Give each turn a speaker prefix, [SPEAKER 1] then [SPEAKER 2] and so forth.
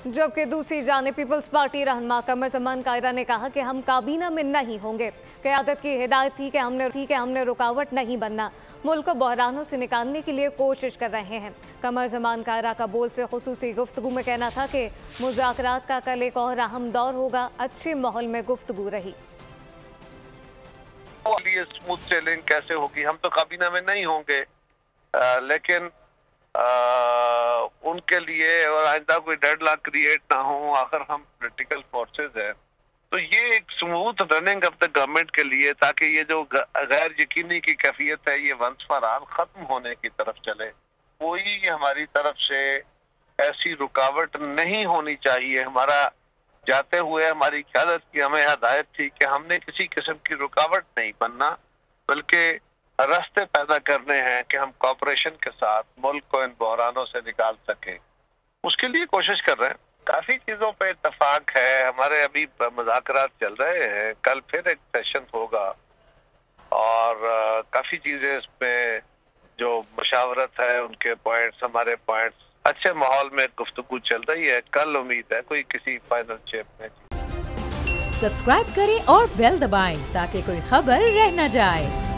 [SPEAKER 1] जबकि दूसरी जानिब पीपल्स पार्टी रहनुमा कमर जमान कायरा ने कहा कि हम काबीना में नहीं होंगे। क़यादत की हिदायत थी कि हमने रुकावट नहीं बनना, मुल्क को बहरानों से निकालने के लिए कोशिश कर रहे हैं। कमर जमान कायरा का बोल से खुसूसी गुफ्तगू में कहना था कि मुज़ाकरात का कल एक और अहम दौर होगा। अच्छे माहौल में गुफ्तगू रही।
[SPEAKER 2] स्मूथ सेलिंग कैसे होगी? हम तो काबीना में नहीं होंगे, लेकिन उनके लिए और आइंदा कोई डेडलॉक क्रिएट ना हो। आखिर हम पॉलिटिकल फोर्सेस हैं, तो ये एक smooth running of the government के लिए, ताकि ये जो गैर यकीनी की कैफियत है ये वंस फॉर ऑल खत्म होने की तरफ चले। कोई हमारी तरफ से ऐसी रुकावट नहीं होनी चाहिए। हमारा जाते हुए हमारी क़यादत की हमें हदायत थी कि हमने किसी किस्म की रुकावट नहीं बनना, बल्कि रास्ते पैदा करने हैं कि हम कॉपरेशन के साथ मुल्क को इन बहरानों से निकाल सकें। उसके लिए कोशिश कर रहे हैं। काफी चीजों पे इत्तफाक है। हमारे अभी मुज़ाकरात चल रहे हैं, कल फिर एक सेशन होगा और काफी चीजें इसमें जो मशावरत है उनके पॉइंट्स, हमारे पॉइंट्स, अच्छे माहौल में गुफ्तगू चल रही है। कल उम्मीद है कोई किसी फाइनल शेप में।
[SPEAKER 3] सब्सक्राइब करें और बेल दबाएं ताकि कोई खबर रह न जाए।